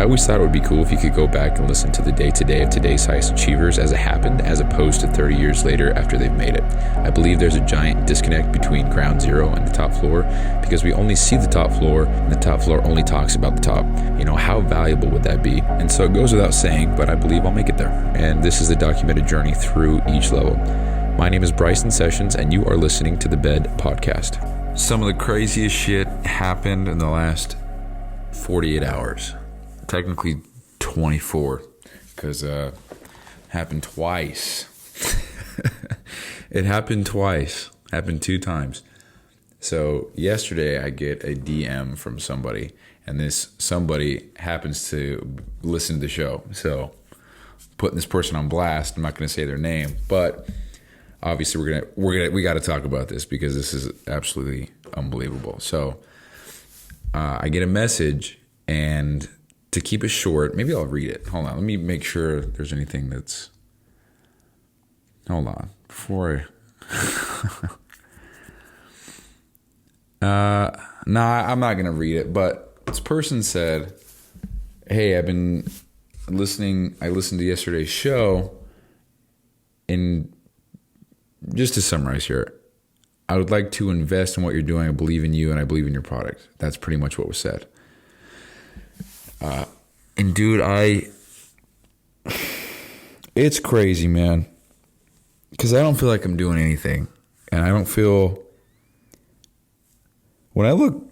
I always thought it would be cool if you could go back and listen to the day-to-day of today's highest achievers as it happened, as opposed to 30 years later after they've made it. I believe there's a giant disconnect between ground zero and the top floor because we only see the top floor and the top floor only talks about the top. You know, how valuable would that be? And so it goes without saying, but I believe I'll make it there. And this is the documented journey through each level. My name is Bryson Sessions, and you are listening to the Bed Podcast. Some of the craziest shit happened in the last 48 hours. Technically 24, because happened twice. It happened twice. Happened 2 times. So yesterday I get a DM from somebody, and this somebody happens to listen to the show. So putting this person on blast. I'm not going to say their name, but obviously we got to talk about this because this is absolutely unbelievable. So I get a message, and to keep it short, maybe I'll read it. Hold on, let me make sure there's anything that's. Hold on, before Nah, I'm not gonna read it. But this person said, "Hey, I've been listening. I listened to yesterday's show, and just to summarize here, I would like to invest in what you're doing. I believe in you, and I believe in your product." That's pretty much what was said. And dude, it's crazy, man. Because I don't feel like I'm doing anything. And I don't feel, when I look,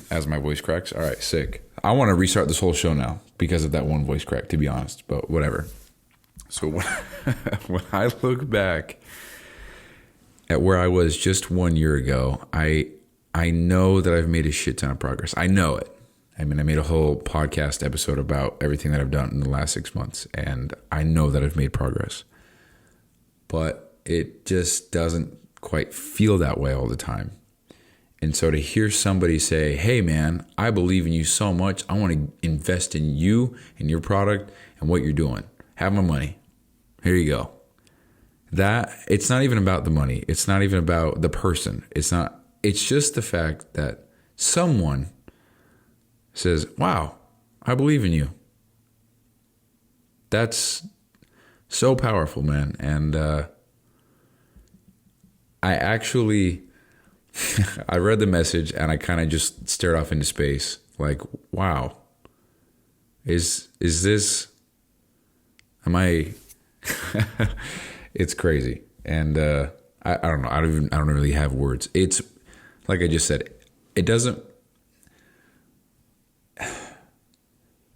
as my voice cracks, all right, sick. I want to restart this whole show now because of that one voice crack, to be honest, but whatever. So when I look back at where I was just 1 year ago, I know that I've made a shit ton of progress. I know it. I mean, I made a whole podcast episode about everything that I've done in the last 6 months, and I know that I've made progress. But it just doesn't quite feel that way all the time. And so to hear somebody say, "Hey, man, I believe in you so much. I want to invest in you and your product and what you're doing. Have my money. Here you go." That, it's not even about the money. It's not even about the person. It's just the fact that someone says, "Wow, I believe in you." That's so powerful, man. And I actually, I read the message and I kind of just stared off into space like, wow, is this, am I, it's crazy. And I don't know. I don't really have words. It's like I just said,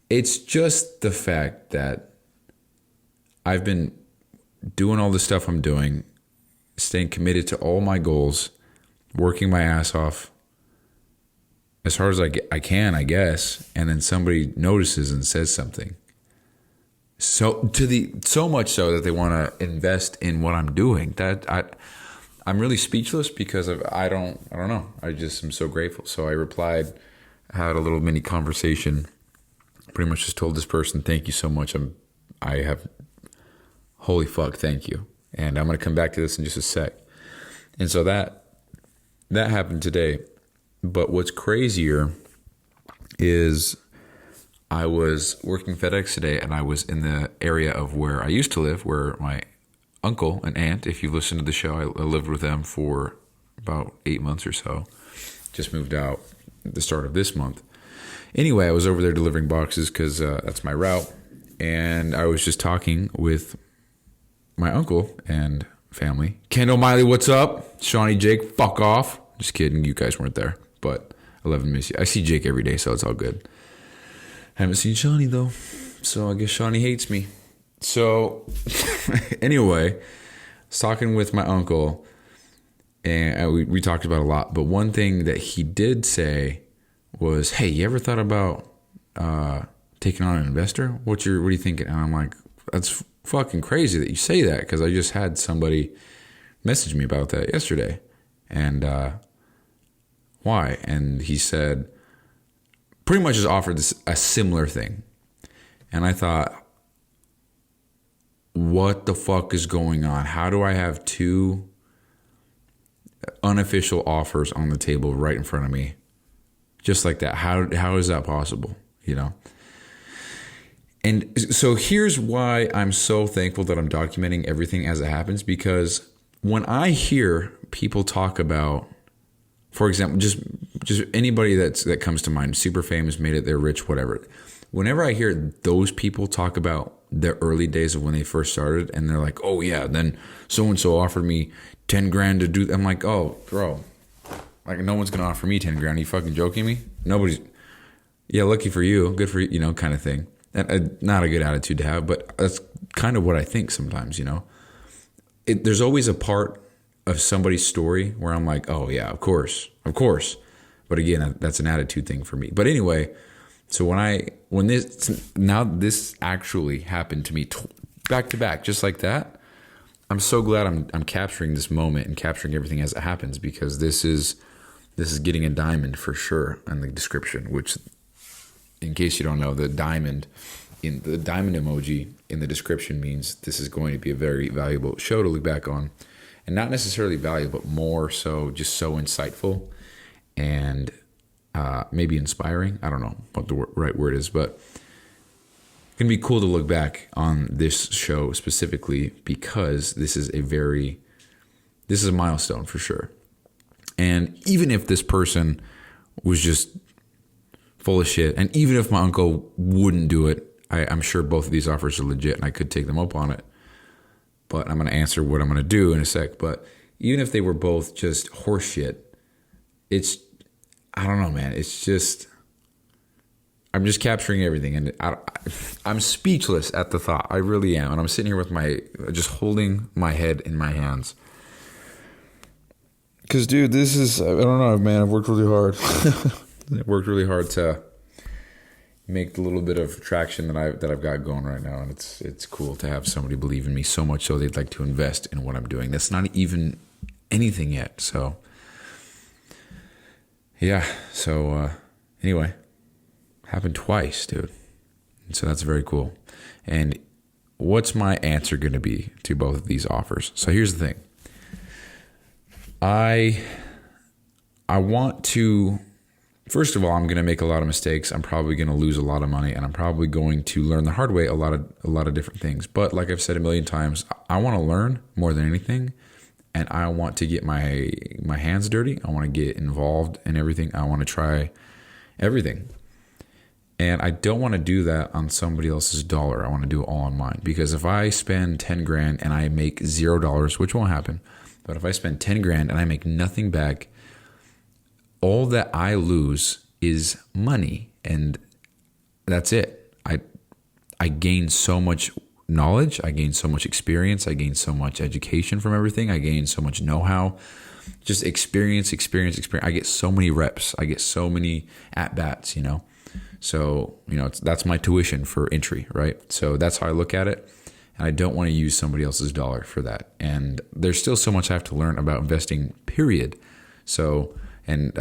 it's just the fact that I've been doing all the stuff I'm doing, staying committed to all my goals, working my ass off as hard as I can, I guess, and then somebody notices and says something. So much so that they want to invest in what I'm doing. I'm really speechless because I don't know. I just am so grateful. So I replied, had a little mini conversation. Pretty much just told this person, "Thank you so much. Holy fuck, thank you." And I'm going to come back to this in just a sec. And so that happened today. But what's crazier is I was working FedEx today, and I was in the area of where I used to live, where my uncle and aunt, if you listen to the show, I lived with them for about 8 months or so. Just moved out at the start of this month. Anyway, I was over there delivering boxes because that's my route. And I was just talking with my uncle and family. Kendall, Miley, what's up? Shawnee, Jake, fuck off. Just kidding. You guys weren't there. But I love and miss you. I see Jake every day, so it's all good. Haven't seen Shawnee, though. So I guess Shawnee hates me. So anyway, I was talking with my uncle. And we talked about a lot. But one thing that he did say was, "Hey, you ever thought about taking on an investor? What are you thinking?" And I'm like, "That's fucking crazy that you say that," because I just had somebody message me about that yesterday. And why? And he said, pretty much just offered a similar thing. And I thought, what the fuck is going on? How do I have 2 unofficial offers on the table right in front of me? Just like that. How is that possible? You know? And so here's why I'm so thankful that I'm documenting everything as it happens, because when I hear people talk about, for example, just anybody that comes to mind, super famous, made it, they're rich, whatever. Whenever I hear those people talk about their early days of when they first started, and they're like, "Oh yeah, then so and so offered me 10 grand to do," I'm like, "Oh, bro, like no one's gonna offer me 10 grand. Are you fucking joking me? Nobody's." Yeah, lucky for you, good for you, kind of thing. And not a good attitude to have, but that's kind of what I think sometimes. There's always a part of somebody's story where I'm like, "Oh yeah, of course." But again, that's an attitude thing for me. But anyway. So when this actually happened to me back to back, just like that, I'm so glad I'm capturing this moment and capturing everything as it happens, because this is getting a diamond for sure in the description. Which, in case you don't know, the diamond emoji in the description means this is going to be a very valuable show to look back on, and not necessarily valuable, but more so just so insightful and. Maybe inspiring. I don't know what the right word is, but it's going to be cool to look back on this show specifically, because this is a milestone for sure. And even if this person was just full of shit, and even if my uncle wouldn't do it, I'm sure both of these offers are legit and I could take them up on it. But I'm going to answer what I'm going to do in a sec. But even if they were both just horse shit, I don't know, man. It's just, I'm just capturing everything, and I'm speechless at the thought. I really am, and I'm sitting here with just holding my head in my hands. Because, dude, I don't know, man. I've worked really hard. I've worked really hard to make the little bit of traction that I've got going right now, and it's cool to have somebody believe in me so much so they'd like to invest in what I'm doing. That's not even anything yet, so. Yeah, so anyway, happened twice, dude. And so that's very cool. And what's my answer going to be to both of these offers? So here's the thing. I want to, first of all, I'm going to make a lot of mistakes. I'm probably going to lose a lot of money, and I'm probably going to learn the hard way a lot of different things. But like I've said a million times, I want to learn more than anything. And I want to get my hands dirty. I want to get involved in everything. I want to try everything. And I don't want to do that on somebody else's dollar. I want to do it all on mine. Because if I spend 10 grand and I make $0, which won't happen, but if I spend 10 grand and I make nothing back, all that I lose is money. And that's it. I gain so much knowledge, I gain so much experience, I gain so much education from everything, I gain so much know-how, just experience. I get so many reps, I get so many at-bats, so that's my tuition for entry, right? So that's how I look at it, and I don't want to use somebody else's dollar for that. And there's still so much I have to learn about investing, period. So and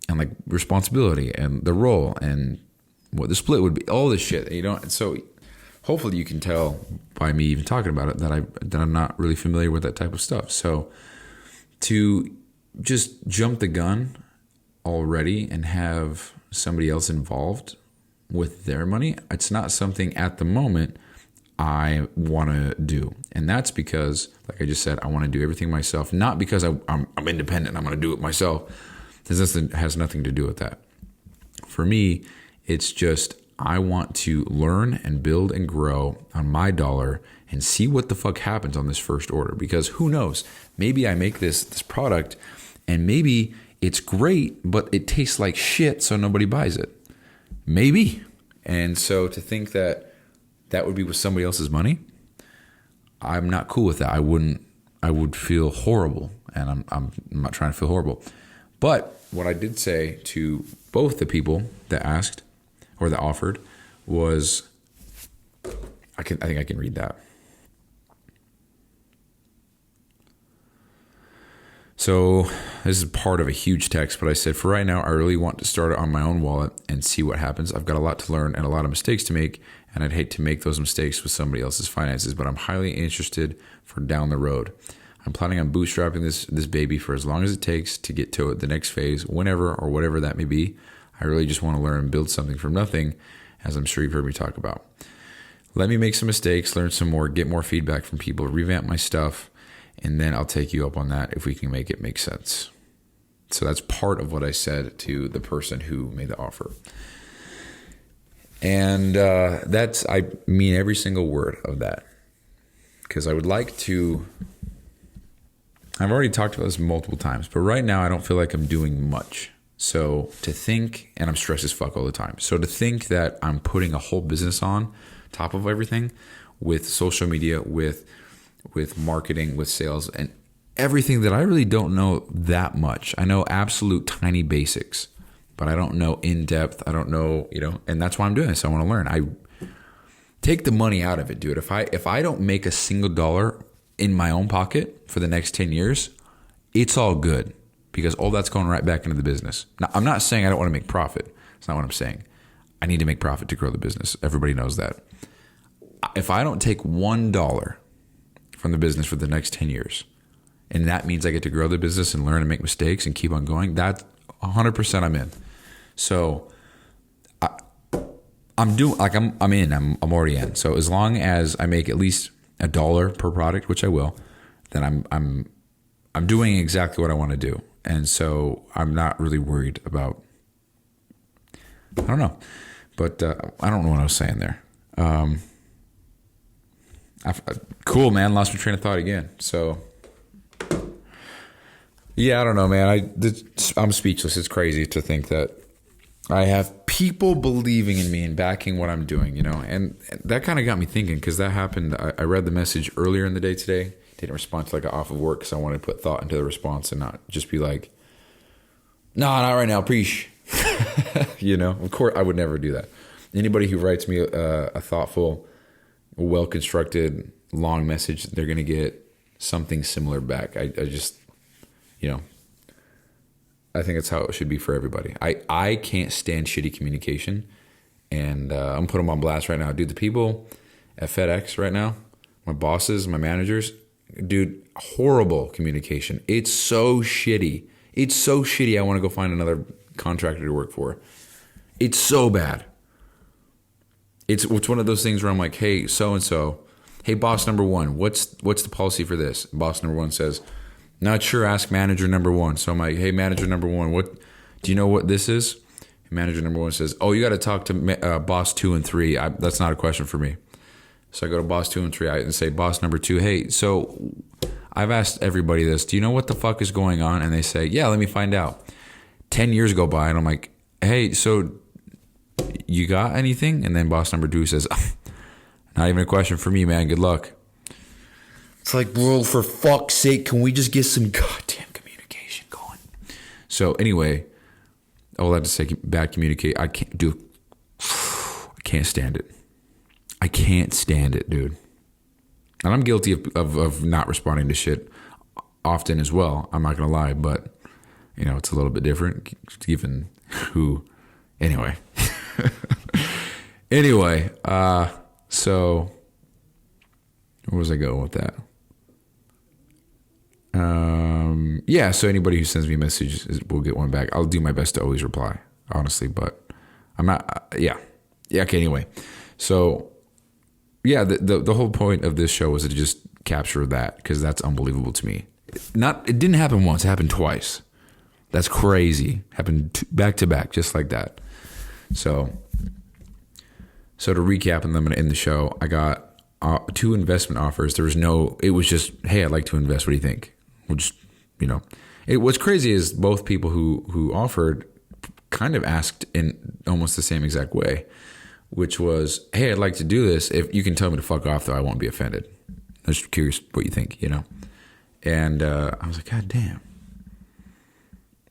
like responsibility and the role and what the split would be, all this shit, so hopefully you can tell by me even talking about it that I'm not really familiar with that type of stuff. So to just jump the gun already and have somebody else involved with their money, it's not something at the moment I want to do. And that's because, like I just said, I want to do everything myself, not because I'm independent, I'm going to do it myself. This has nothing to do with that. For me, it's just, I want to learn and build and grow on my dollar and see what the fuck happens on this first order. Because who knows? Maybe I make this product and maybe it's great, but it tastes like shit, so nobody buys it. Maybe. And so to think that would be with somebody else's money, I'm not cool with that. I would feel horrible, and I'm not trying to feel horrible. But what I did say to both the people that asked or that offered was, I think I can read that. So this is part of a huge text, but I said, for right now, I really want to start it on my own wallet and see what happens. I've got a lot to learn and a lot of mistakes to make, and I'd hate to make those mistakes with somebody else's finances, but I'm highly interested for down the road. I'm planning on bootstrapping this baby for as long as it takes to get to the next phase, whenever or whatever that may be. I really just want to learn and build something from nothing as I'm sure you've heard me talk about. Let me make some mistakes, learn some more, get more feedback from people, revamp my stuff, and then I'll take you up on that if we can make it make sense. So that's part of what I said to the person who made the offer. And I mean every single word of that. Because I would like to, I've already talked about this multiple times, but right now I don't feel like I'm doing much. So to think, and I'm stressed as fuck all the time. So to think that I'm putting a whole business on top of everything with social media, with marketing, with sales, and everything that I really don't know that much. I know absolute tiny basics, but I don't know in depth. I don't know, and that's why I'm doing this. I want to learn. I take the money out of it, dude. If I don't make a single dollar in my own pocket for the next 10 years, it's all good because all that's going right back into the business. Now, I'm not saying I don't want to make profit. That's not what I'm saying. I need to make profit to grow the business. Everybody knows that. If I don't take $1 from the business for the next 10 years, and that means I get to grow the business and learn and make mistakes and keep on going, that's 100% I'm in. So I'm already in. So as long as I make at least $1 per product, which I will, then I'm doing exactly what I want to do. And so I'm not really worried about, I don't know, but I don't know what I was saying there. Cool, man. Lost my train of thought again. So yeah, I don't know, man. I'm speechless. It's crazy to think that I have people believing in me and backing what I'm doing, and that kind of got me thinking because that happened. I read the message earlier in the day today. Didn't respond to I got off of work because I wanted to put thought into the response and not just be like, no, not right now, preach. Of course I would never do that. Anybody who writes me a thoughtful, well-constructed, long message, they're going to get something similar back. I just, I think that's how it should be for everybody. I can't stand shitty communication, and I'm putting them on blast right now. Dude, the people at FedEx right now, my bosses, my managers, dude, horrible communication. It's so shitty. It's so shitty. I want to go find another contractor to work for. It's so bad. It's one of those things where I'm like, hey, so-and-so, hey, boss number one, what's the policy for this? Boss number one says, not sure, ask manager number one. So I'm like, hey, manager number one, do you know what this is? Manager number one says, oh, you got to talk to boss 2 and 3. That's not a question for me. So I go to boss 2 and 3 and say, boss number 2, hey, so I've asked everybody this. Do you know what the fuck is going on? And they say, yeah, let me find out. 10 years go by and I'm like, hey, so you got anything? And then boss number 2 says, not even a question for me, man. Good luck. It's like, bro, for fuck's sake, can we just get some goddamn communication going? So anyway, all that to say, bad communicate. I can't stand it. I can't stand it, dude. And I'm guilty of not responding to shit often as well. I'm not going to lie, but, it's a little bit different given who. Anyway. So where was I going with that? So anybody who sends me a message will get one back. I'll do my best to always reply, honestly, but I'm not, okay, anyway. So, the whole point of this show was to just capture that because that's unbelievable to me. It didn't happen once, it happened twice. That's crazy. Happened back to back, just like that. So to recap, and then I'm going to end the show. I got 2 investment offers. It was just, hey, I'd like to invest. What do you think? We'll just, what's crazy is both people who offered kind of asked in almost the same exact way, which was, hey, I'd like to do this. If you can tell me to fuck off, though, I won't be offended. I'm just curious what you think, And I was like, God damn.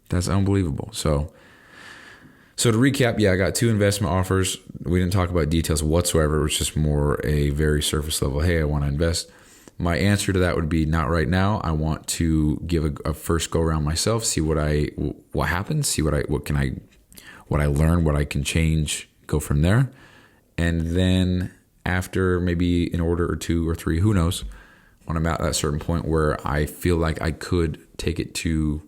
That's unbelievable. So to recap, I got 2 investment offers. We didn't talk about details whatsoever. It was just more a very surface level, hey, I want to invest. My answer to that would be not right now. I want to give a first go around myself, see what happens, see what I learn, what I can change, go from there. And then after maybe an order or 2 or 3, who knows, when I'm at that certain point where I feel like I could take it to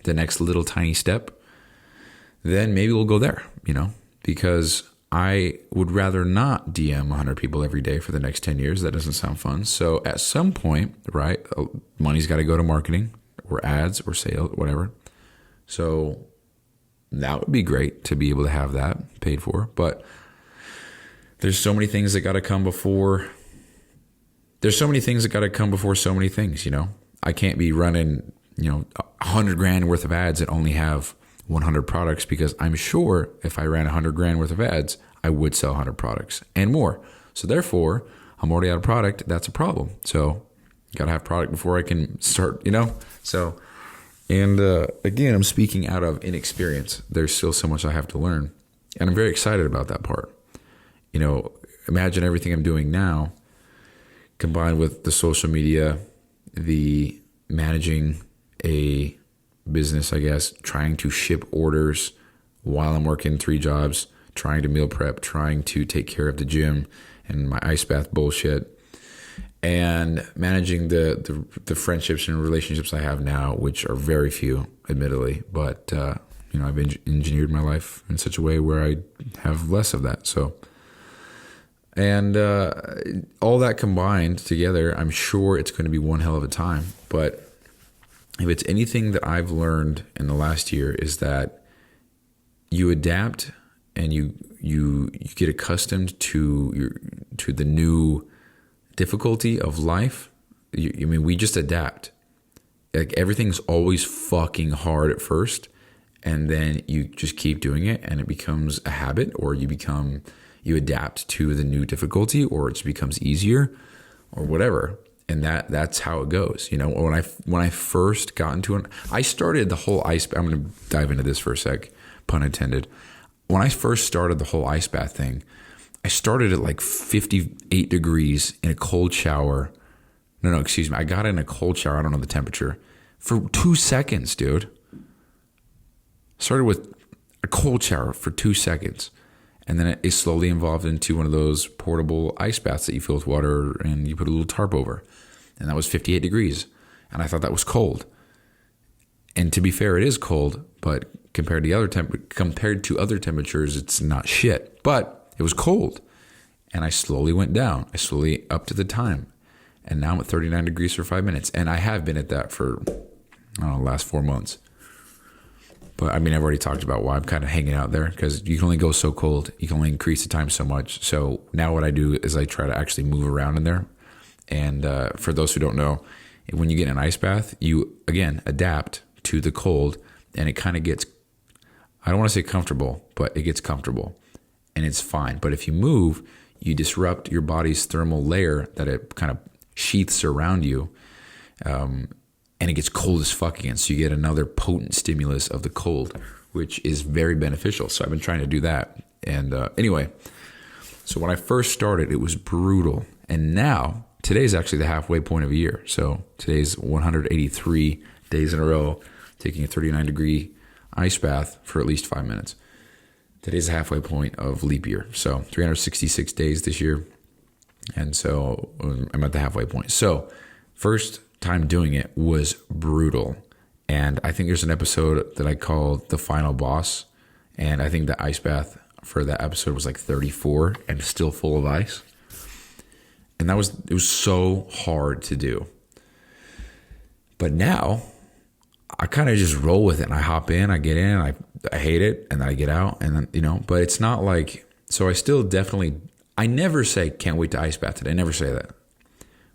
the next little tiny step, then maybe we'll go there, because I would rather not DM 100 people every day for the next 10 years. That doesn't sound fun. So at some point, right, money's got to go to marketing or ads or sales, whatever. So that would be great to be able to have that paid for. But there's so many things that got to come before. There's so many things that got to come before so many things, you know. I can't be running, you know, 100 grand worth of ads and only have 100 products, because I'm sure if I ran 100 grand worth of ads, I would sell 100 products and more. So therefore, I'm already out of product. That's a problem. So got to have product before I can start, you know. So, and again, I'm speaking out of inexperience. There's still so much I have to learn, and I'm very excited about that part. You know, imagine everything I'm doing now combined with the social media, the managing a business, I guess, trying to ship orders while I'm working 3 jobs, trying to meal prep, trying to take care of the gym and my ice bath bullshit, and managing the friendships and relationships I have now, which are very few, admittedly, but you know, I've engineered my life in such a way where I have less of that. So, and all that combined together, I'm sure it's going to be one hell of a time. But if it's anything that I've learned in the last year, is that you adapt and you get accustomed to the new difficulty of life. I mean, we just adapt. Like, everything's always fucking hard at first, and then you just keep doing it, and it becomes a habit, or you adapt to the new difficulty, or it just becomes easier, or whatever. And that's how it goes. You know, when I first got into it, I started the whole ice. I'm going to dive into this for a sec, pun intended. When I first started the whole ice bath thing, I started at like 58 degrees in a cold shower. No, excuse me. I got in a cold shower. I don't know the temperature for 2 seconds, dude. Started with a cold shower for 2 seconds. And then it slowly evolved into one of those portable ice baths that you fill with water and you put a little tarp over. And that was 58 degrees. And I thought that was cold. And to be fair, it is cold, but compared to other temperatures, it's not shit. But it was cold. And I slowly went down. I slowly upped to the time. And now I'm at 39 degrees for 5 minutes. And I have been at that for, I don't know, the last 4 months. But I mean, I've already talked about why I'm kind of hanging out there, because you can only go so cold. You can only increase the time so much. So now what I do is I try to actually move around in there. And for those who don't know, when you get in an ice bath, you, again, adapt to the cold, and it kind of gets, I don't want to say comfortable, but it gets comfortable and it's fine. But if you move, you disrupt your body's thermal layer that it kind of sheaths around you. And it gets cold as fuck again. So you get another potent stimulus of the cold, which is very beneficial. So I've been trying to do that. And anyway, so when I first started, it was brutal. And now, today's actually the halfway point of a year. So today's 183 days in a row, taking a 39 degree ice bath for at least 5 minutes. Today's the halfway point of leap year. So 366 days this year. And so I'm at the halfway point. So first time doing it was brutal. And I think there's an episode that I called The Final Boss. And I think the ice bath for that episode was like 34 and still full of ice. And it was so hard to do. But now I kind of just roll with it, and I hop in, I get in, I hate it, and then I get out, and then, you know, but it's not like, so I still definitely, I never say, can't wait to ice bath today. I never say that.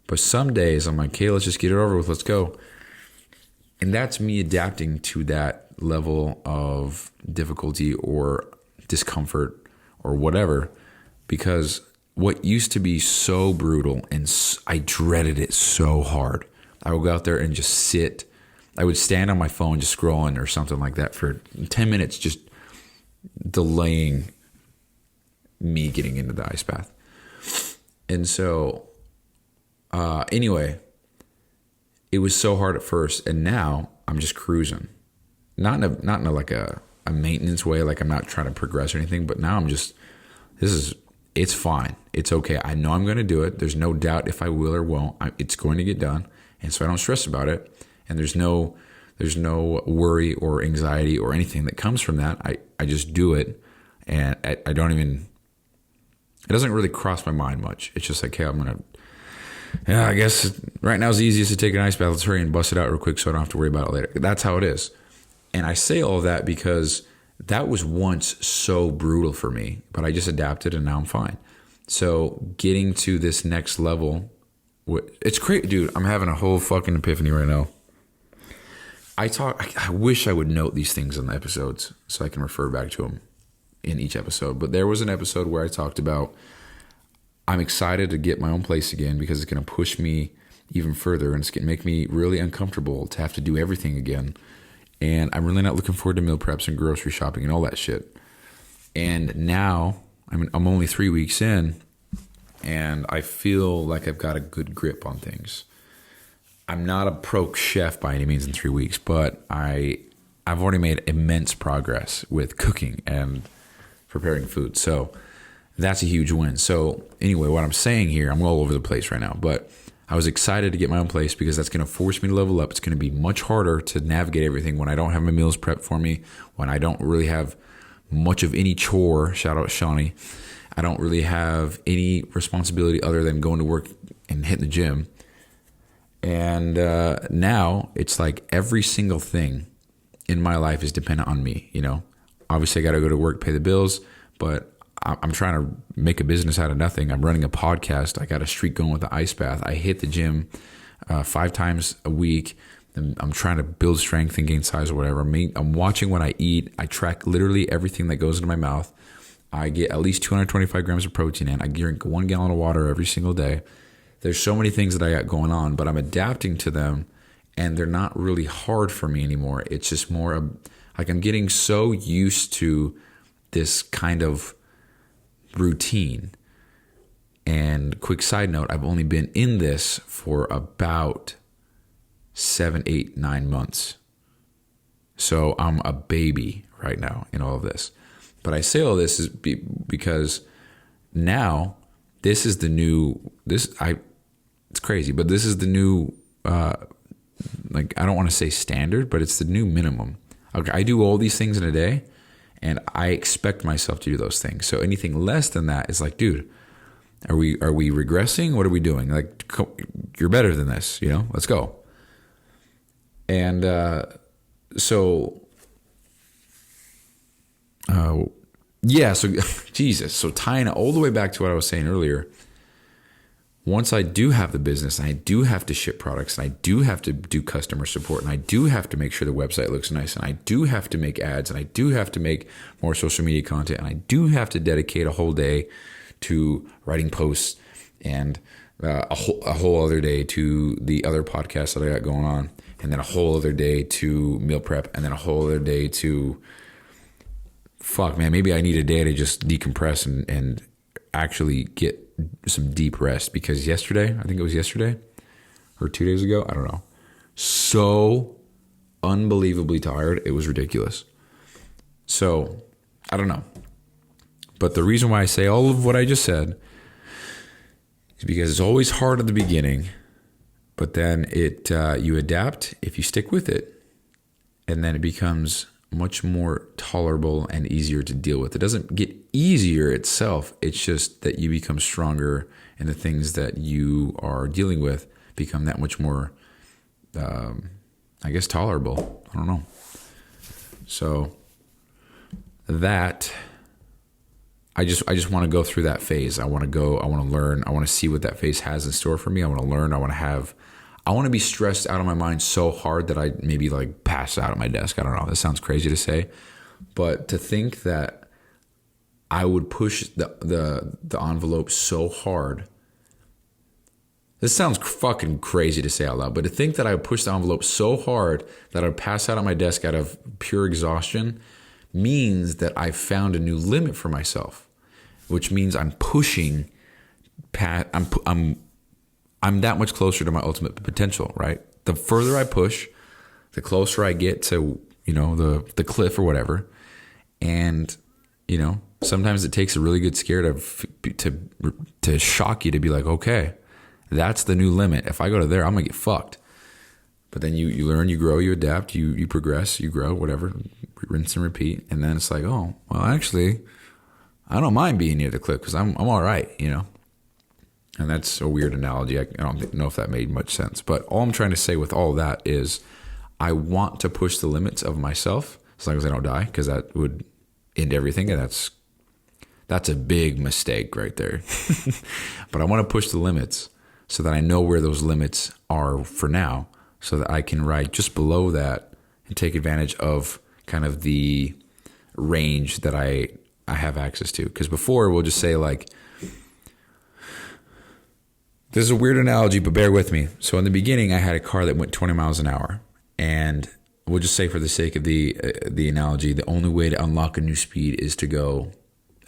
But some days I'm like, okay, let's just get it over with. Let's go. And that's me adapting to that level of difficulty or discomfort or whatever, because what used to be so brutal and I dreaded it so hard. I would go out there and just sit. I would stand on my phone just scrolling or something like that for 10 minutes, just delaying me getting into the ice bath. And so anyway, it was so hard at first, and now I'm just cruising. Not in a like a maintenance way, like I'm not trying to progress or anything, but now I'm just, it's fine. It's okay. I know I'm going to do it. There's no doubt if I will or won't. It's going to get done, and so I don't stress about it. And there's no worry or anxiety or anything that comes from that. I just do it, and I don't even It doesn't really cross my mind much. It's just like, hey, yeah, I guess right now is the easiest to take an ice bath. Let's hurry and bust it out real quick so I don't have to worry about it later. That's how it is. And I say all of that because that was once so brutal for me, but I just adapted and now I'm fine. So getting to this next level, it's great, dude. I'm having a whole fucking epiphany right now. I wish I would note these things in the episodes so I can refer back to them in each episode. But there was an episode where I talked about I'm excited to get my own place again because it's going to push me even further and it's going to make me really uncomfortable to have to do everything again. And I'm really not looking forward to meal preps and grocery shopping and all that shit. And now, I'm only 3 weeks in and I feel like I've got a good grip on things. I'm not a pro chef by any means in 3 weeks, but I've already made immense progress with cooking and preparing food. So that's a huge win. So anyway, what I'm saying here, I'm all over the place right now, but I was excited to get my own place because that's going to force me to level up. It's going to be much harder to navigate everything when I don't have my meals prepped for me, when I don't really have much of any chore. Shout out Shawnee. I don't really have any responsibility other than going to work and hitting the gym. And now it's like every single thing in my life is dependent on me. You know, obviously I got to go to work, pay the bills, but I'm trying to make a business out of nothing. I'm running a podcast. I got a streak going with the ice bath. I hit the gym 5 times a week. I'm trying to build strength and gain size or whatever. I'm watching what I eat. I track literally everything that goes into my mouth. I get at least 225 grams of protein in. I drink 1 gallon of water every single day. There's so many things that I got going on, but I'm adapting to them and they're not really hard for me anymore. It's just more like I'm getting so used to this kind of routine. And quick side note, I've only been in this for about 7, 8, 9 months. So I'm a baby right now in all of this. But I say all this is because now this is the new, it's crazy, but this is the new, like, I don't want to say standard, but it's the new minimum. Okay, I do all these things in a day and I expect myself to do those things. So anything less than that is like, dude, are we regressing? What are we doing? Like, you're better than this, you know, let's go. And, so Jesus. So tying it all the way back to what I was saying earlier, once I do have the business and I do have to ship products and I do have to do customer support and I do have to make sure the website looks nice and I do have to make ads and I do have to make more social media content and I do have to dedicate a whole day to writing posts and a whole other day to the other podcasts that I got going on and then a whole other day to meal prep and then a whole other day to maybe I need a day to just decompress and actually get some deep rest because I think it was yesterday or 2 days ago, I don't know, so unbelievably tired, it was ridiculous. So I don't know, but the reason why I say all of what I just said is because it's always hard at the beginning, but then you adapt if you stick with it, and then it becomes much more tolerable and easier to deal with. It doesn't get easier itself. It's just that you become stronger and the things that you are dealing with become that much more, tolerable. I don't know. So that I just want to go through that phase. I want to learn. I want to see what that phase has in store for me. I want to learn. I want to be stressed out of my mind so hard that I maybe like pass out at my desk. I don't know. That sounds crazy to say, but to think that I would push the envelope so hard. This sounds fucking crazy to say out loud, but to think that I would push the envelope so hard that I would pass out at my desk out of pure exhaustion means that I found a new limit for myself, which means I'm pushing past, I'm that much closer to my ultimate potential, right? The further I push, the closer I get to, the cliff or whatever. And, sometimes it takes a really good scare to shock you to be like, okay, that's the new limit. If I go to there, I'm going to get fucked. But then you learn, you grow, you adapt, you progress, you grow, whatever, rinse and repeat. And then it's like, oh, well, actually, I don't mind being near the cliff because I'm all right, you know. And that's a weird analogy. I don't know if that made much sense. But all I'm trying to say with all of that is I want to push the limits of myself as long as I don't die, because that would end everything. And that's a big mistake right there. But I want to push the limits so that I know where those limits are for now, so that I can ride just below that and take advantage of kind of the range that I have access to. Because before, we'll just say like, this is a weird analogy, but bear with me. So in the beginning, I had a car that went 20 miles an hour. And we'll just say for the sake of the analogy, the only way to unlock a new speed is to go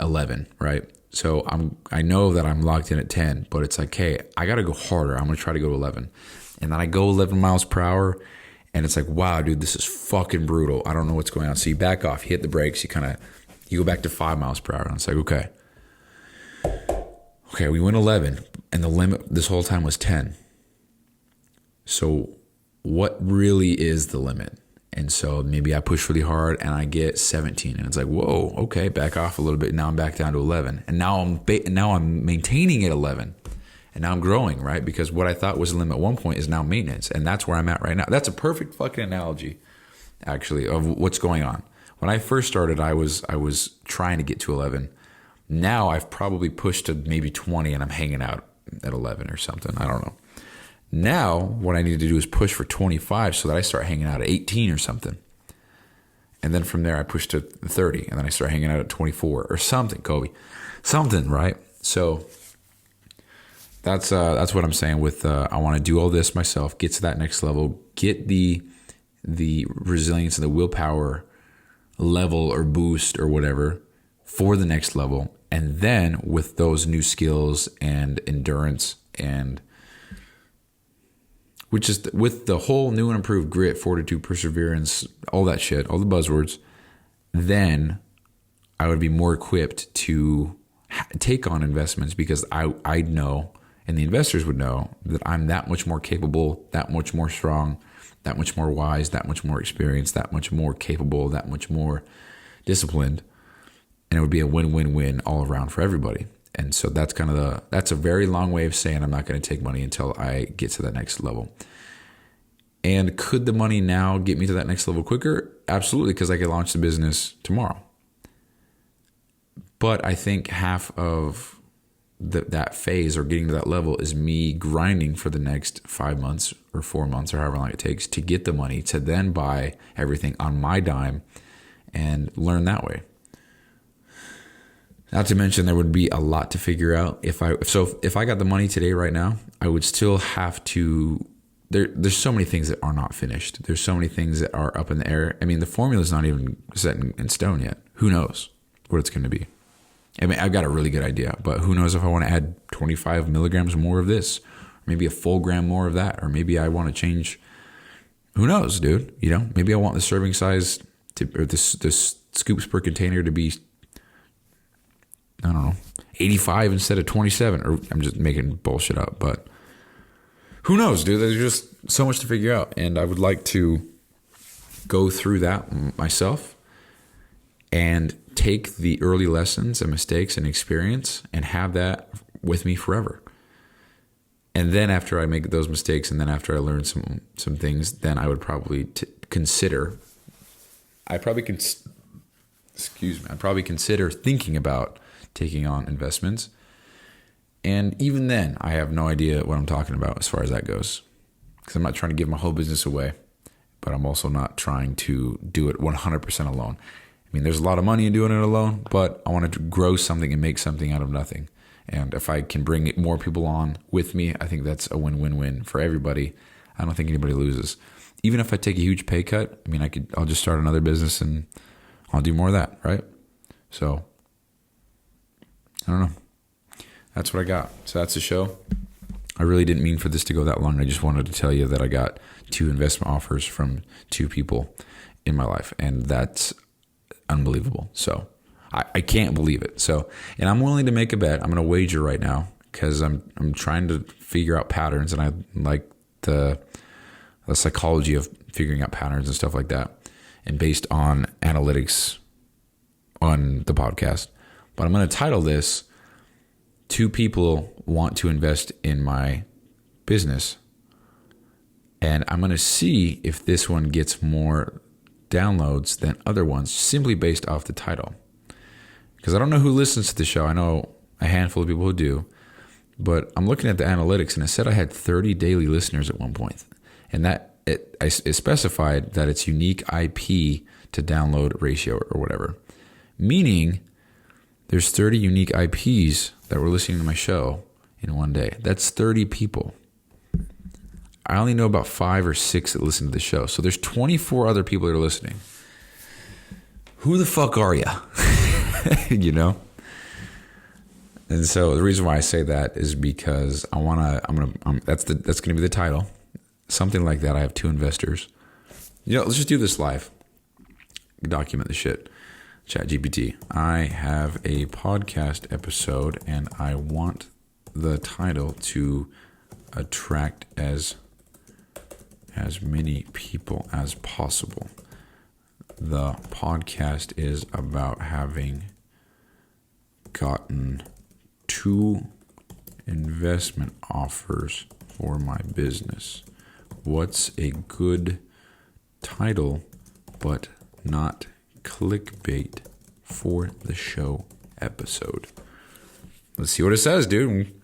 11, right? So I know that I'm locked in at 10, but it's like, hey, I got to go harder. I'm going to try to go to 11. And then I go 11 miles per hour, and it's like, wow, dude, this is fucking brutal. I don't know what's going on. So you back off, you hit the brakes, you go back to 5 miles per hour. And it's like, okay, we went 11. And the limit this whole time was 10. So what really is the limit? And so maybe I push really hard and I get 17. And it's like, whoa, okay, back off a little bit. Now I'm back down to 11. And now I'm maintaining at 11. And now I'm growing, right? Because what I thought was the limit at one point is now maintenance. And that's where I'm at right now. That's a perfect fucking analogy, actually, of what's going on. When I first started, I was trying to get to 11. Now I've probably pushed to maybe 20 and I'm hanging out at 11 or something. I don't know. Now what I need to do is push for 25 so that I start hanging out at 18 or something. And then from there I push to 30 and then I start hanging out at 24 or something, Kobe. Something, right? So that's what I'm saying with I want to do all this myself, get to that next level, get the resilience and the willpower level or boost or whatever for the next level. And then with those new skills and endurance and which is with the whole new and improved grit, fortitude, perseverance, all that shit, all the buzzwords, then I would be more equipped to take on investments because I'd know, and the investors would know, that I'm that much more capable, that much more strong, that much more wise, that much more experienced, that much more capable, that much more disciplined. And it would be a win-win-win all around for everybody. And so that's a very long way of saying I'm not going to take money until I get to that next level. And could the money now get me to that next level quicker? Absolutely, because I could launch the business tomorrow. But I think half of that phase or getting to that level is me grinding for the next 5 months or 4 months or however long it takes to get the money to then buy everything on my dime and learn that way. Not to mention there would be a lot to figure out. If I got the money today right now, I would still have to, there's so many things that are not finished. There's so many things that are up in the air. I mean, the formula is not even set in stone yet. Who knows what it's going to be? I mean, I've got a really good idea, but who knows if I want to add 25 milligrams more of this, or maybe a full gram more of that, or maybe I want to change, who knows, dude? You know, maybe I want the serving size or this scoops per container to be, I don't know, 85 instead of 27, or I'm just making bullshit up, but who knows, dude? There's just so much to figure out, and I would like to go through that myself and take the early lessons and mistakes and experience and have that with me forever. And then after I make those mistakes and then after I learn some things, then I would probably consider thinking about taking on investments. And even then, I have no idea what I'm talking about as far as that goes. Because I'm not trying to give my whole business away, but I'm also not trying to do it 100% alone. I mean, there's a lot of money in doing it alone, but I want to grow something and make something out of nothing. And if I can bring more people on with me, I think that's a win-win-win for everybody. I don't think anybody loses. Even if I take a huge pay cut, I mean, I'll just start another business and I'll do more of that, right? So, I don't know. That's what I got. So that's the show. I really didn't mean for this to go that long. I just wanted to tell you that I got 2 investment offers from 2 people in my life, and that's unbelievable. So I can't believe it. So, and I'm willing to make a bet. I'm going to wager right now because I'm trying to figure out patterns, and I like the psychology of figuring out patterns and stuff like that. And based on analytics on the podcast, But I'm going to title this, 2 People Want to Invest in My Business. And I'm going to see if this one gets more downloads than other ones, simply based off the title. Because I don't know who listens to the show. I know a handful of people who do. But I'm looking at the analytics, and it said I had 30 daily listeners at one point. And that it specified that it's unique IP to download ratio or whatever. Meaning there's 30 unique IPs that were listening to my show in one day. That's 30 people. I only know about 5 or 6 that listen to the show. So there's 24 other people that are listening. Who the fuck are ya? You know? And so the reason why I say that is because that's going to be the title. Something like that. I have 2 investors. Let's just do this live. Document the shit. ChatGPT. I have a podcast episode and I want the title to attract as many people as possible. The podcast is about having gotten 2 investment offers for my business. What's a good title but not clickbait for the show episode? Let's see what it says, dude.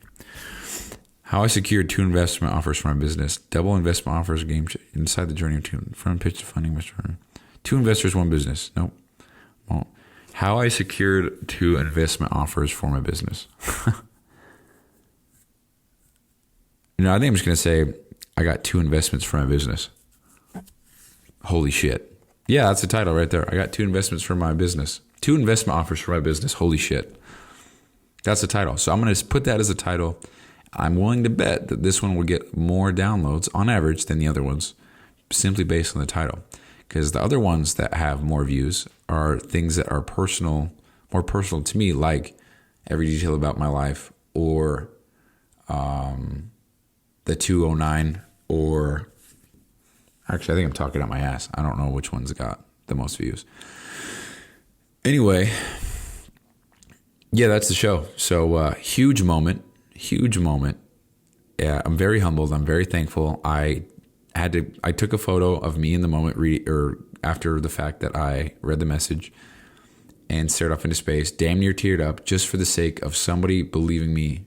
How I secured 2 investment offers for my business. Double investment offers game inside the journey of 2 from pitch to funding. 2 investors, 1 business. Nope. Won't. How I secured 2 investment offers for my business. I think I'm just going to say I got 2 investments for my business. Holy shit. Yeah, that's the title right there. I got 2 investments for my business. 2 investment offers for my business. Holy shit. That's the title. So I'm going to put that as a title. I'm willing to bet that this one will get more downloads on average than the other ones, simply based on the title. Because the other ones that have more views are things that are more personal to me, like every detail about my life, or the 209, or actually I think I'm talking out my ass. I don't know which ones got the most views. Anyway, yeah, that's the show. So huge moment. Yeah, I'm very humbled. I'm very thankful. I took a photo of me in the moment, after the fact that I read the message, and stared off into space, damn near teared up, just for the sake of somebody believing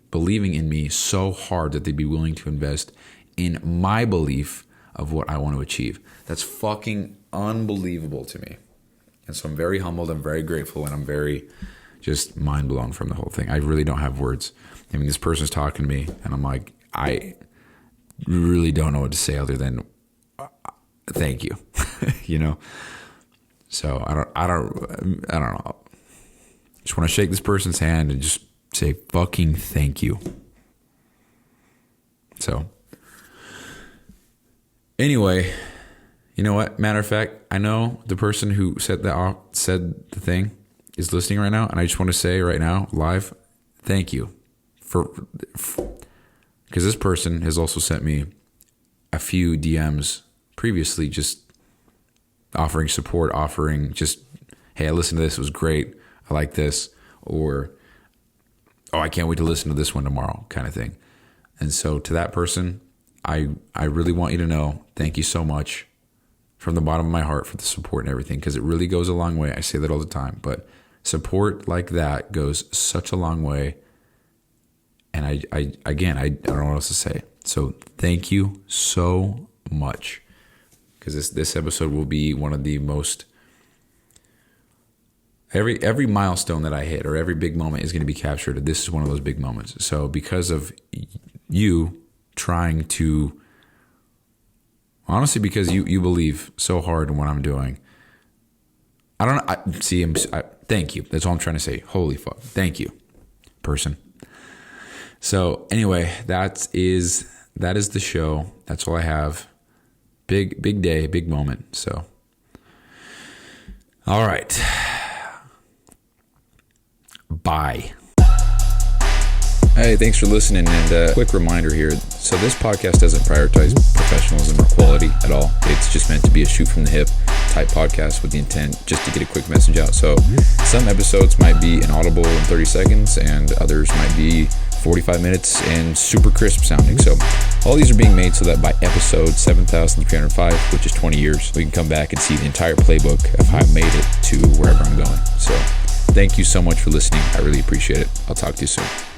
in me so hard that they'd be willing to invest in my belief of what I want to achieve. That's fucking unbelievable to me. And so I'm very humbled, I'm very grateful, and I'm very just mind blown from the whole thing. I really don't have words. I mean, this person's talking to me, and I'm like, I really don't know what to say other than thank you. So I don't know. Just want to shake this person's hand and just say fucking thank you. So anyway, you know what? Matter of fact, I know the person who said the thing is listening right now, and I just want to say right now, live, thank you because this person has also sent me a few DMs previously, just offering support, offering just, hey, I listened to this, it was great, I like this, or, oh, I can't wait to listen to this one tomorrow, kind of thing. And so to that person, I really want you to know, thank you so much from the bottom of my heart for the support and everything, because it really goes a long way. I say that all the time, but support like that goes such a long way. And I don't know what else to say. So thank you so much, because this episode will be one of the most, every milestone that I hit or every big moment is going to be captured. This is one of those big moments. So because of you trying to, honestly, because you believe so hard in what I'm doing, I don't know. Thank you. That's all I'm trying to say. Holy fuck. Thank you, person. So anyway, that is the show. That's all I have. Big day, big moment. So, all right. Bye. Hey, thanks for listening. And quick reminder here. So this podcast doesn't prioritize professionalism or quality at all. It's just meant to be a shoot from the hip type podcast with the intent just to get a quick message out. So some episodes might be inaudible in 30 seconds and others might be 45 minutes and super crisp sounding. So all these are being made so that by episode 7,305, which is 20 years, we can come back and see the entire playbook of how I made it to wherever I'm going. So thank you so much for listening. I really appreciate it. I'll talk to you soon.